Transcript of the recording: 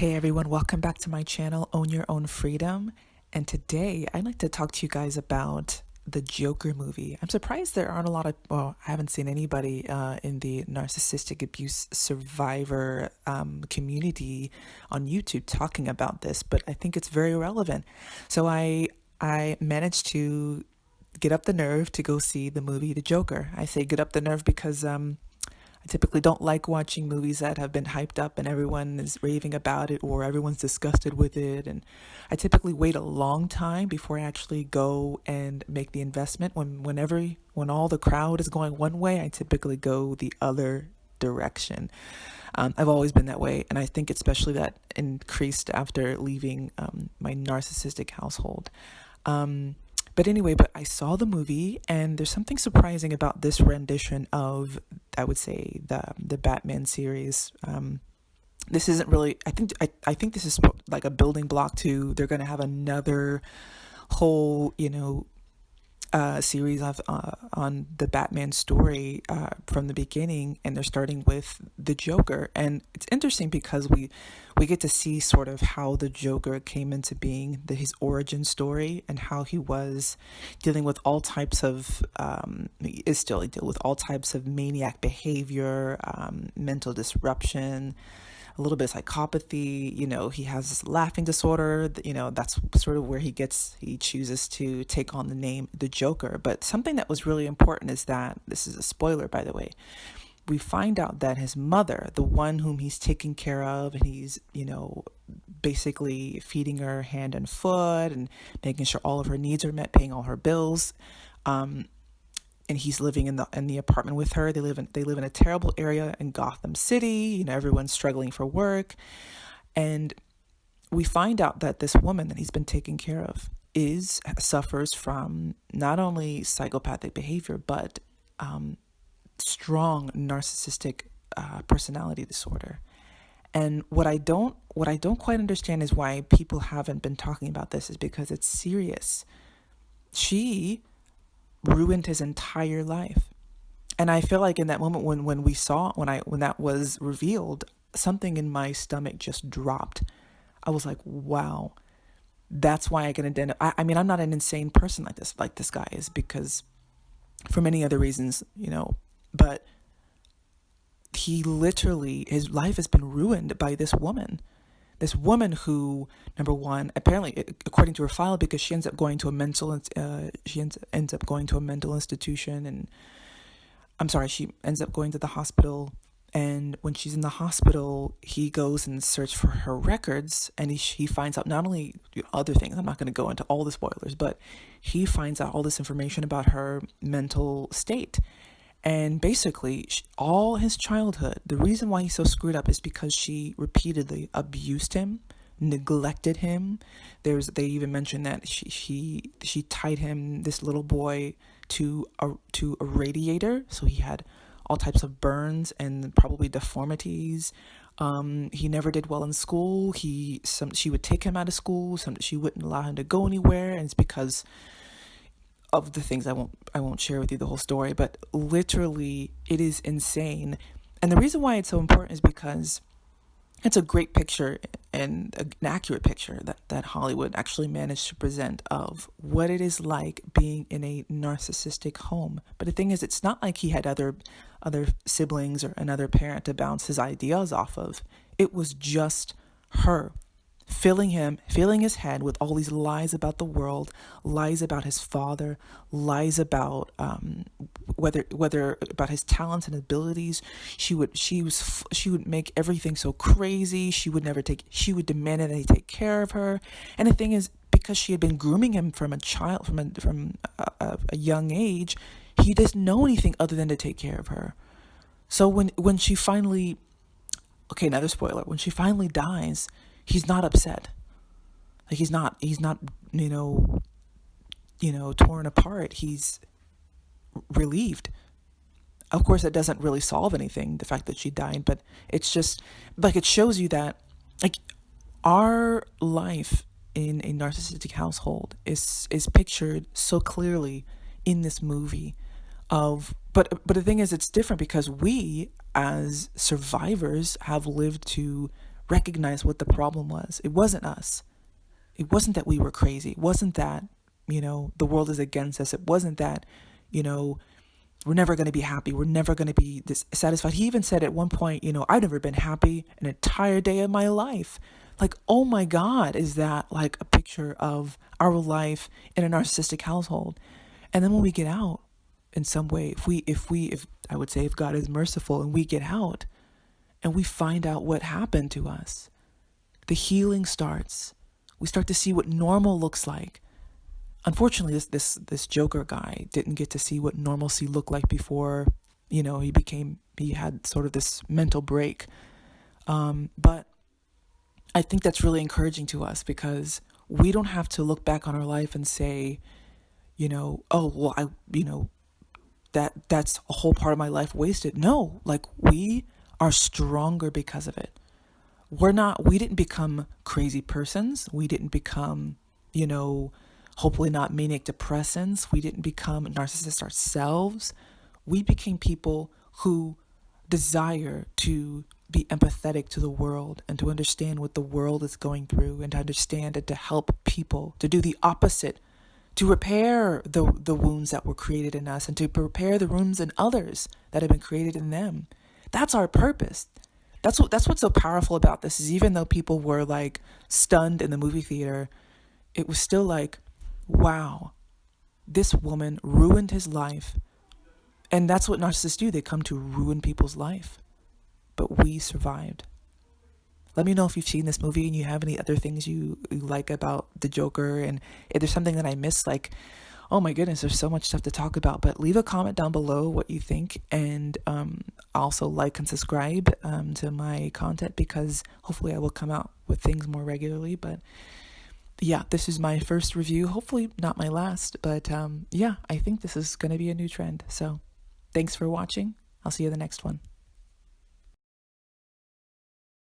Hey everyone, welcome back to my channel, Own Your Own Freedom. And today I'd like to talk to you guys about the Joker movie. I'm surprised there aren't a lot of, I haven't seen anybody in the narcissistic abuse survivor community on YouTube talking about this, but I think it's very relevant. So I managed to get up the nerve to go see the movie The Joker. I say get up the nerve because I typically don't like watching movies that have been hyped up and everyone is raving about it or everyone's disgusted with it. And I typically wait a long time before I actually go and make the investment. When all the crowd is going one way, I typically go the other direction. I've always been that way, and I think especially that increased after leaving my narcissistic household. But I saw the movie, and there's something surprising about this rendition of, I would say, the Batman series. This isn't really. I think this is like a building block to. They're going to have another whole, series of on the Batman story from the beginning, and they're starting with the Joker. And it's interesting because we get to see sort of how the Joker came into being, his origin story, and how he was dealing with all types of he deal with all types of maniac behavior, mental disruption, a little bit of psychopathy. He has this laughing disorder. That's sort of where he chooses to take on the name the Joker. But something that was really important is that, this is a spoiler, by the way, we find out that his mother, the one whom he's taking care of, and he's, basically feeding her hand and foot and making sure all of her needs are met, paying all her bills, and he's living in the apartment with her. They live in a terrible area in Gotham City. Everyone's struggling for work. And we find out that this woman that he's been taking care of suffers from not only psychopathic behavior, but strong narcissistic personality disorder. And what I don't quite understand is why people haven't been talking about this, is because it's serious. She ruined his entire life. And I feel like in that moment when that was revealed, something in my stomach just dropped. I was like, wow, that's why I can identify. I mean, I'm not an insane person like this guy is, because for many other reasons, but he literally, his life has been ruined by this woman. This woman who, number one, apparently, according to her file, because she ends up going to a mental institution, and she ends up going to the hospital. And when she's in the hospital, he goes and searches for her records, and he finds out not only other things. I'm not going to go into all the spoilers, but he finds out all this information about her mental state. And basically, all his childhood, the reason why he's so screwed up is because she repeatedly abused him, neglected him. They even mentioned that she tied him, this little boy, to a radiator, so he had all types of burns and probably deformities. He never did well in school. She would take him out of school. She wouldn't allow him to go anywhere, and it's because of the things I won't share with you the whole story, but literally it is insane. And the reason why it's so important is because it's a great picture and an accurate picture that Hollywood actually managed to present of what it is like being in a narcissistic home. But the thing is, it's not like he had other siblings or another parent to bounce his ideas off of. It was just her, filling his head with all these lies about the world, lies about his father, lies about whether about his talents and abilities. She would make everything so crazy. She would demand that he take care of her. And the thing is, because she had been grooming him from a young age, he doesn't know anything other than to take care of her. So when she finally, okay, another spoiler, when she finally dies, he's not upset. Like he's not, torn apart. He's relieved. Of course, that doesn't really solve anything, the fact that she died, but it's just like, it shows you that like our life in a narcissistic household is pictured so clearly in this movie but the thing is, it's different because we as survivors have lived to recognize what the problem was. It wasn't us. It wasn't that we were crazy. It wasn't that, the world is against us. It wasn't that, we're never going to be happy. We're never going to be satisfied. He even said at one point, I've never been happy an entire day of my life. Like, oh my God, is that like a picture of our life in a narcissistic household? And then when we get out in some way, if I would say if God is merciful and we get out and we find out what happened to us, the healing starts. We start to see what normal looks like. Unfortunately, this Joker guy didn't get to see what normalcy looked like before, he had sort of this mental break. But I think that's really encouraging to us, because we don't have to look back on our life and say, that's a whole part of my life wasted. No, like, we are stronger because of it. We didn't become crazy persons. We didn't become, hopefully not manic depressants. We didn't become narcissists ourselves. We became people who desire to be empathetic to the world and to understand what the world is going through, and to understand and to help people, to do the opposite, to repair the wounds that were created in us, and to repair the wounds in others that have been created in them. That's our purpose. That's what's so powerful about this, is even though people were like stunned in the movie theater, it was still like, wow, this woman ruined his life. And that's what narcissists do. They come to ruin people's life. But we survived. Let me know if you've seen this movie and you have any other things you like about the Joker, and if there's something that I missed. Like, oh my goodness, there's so much stuff to talk about. But leave a comment down below what you think, and also like and subscribe to my content, because hopefully I will come out with things more regularly. But yeah, this is my first review, hopefully not my last, but I think this is going to be a new trend. So thanks for watching. I'll see you in the next one.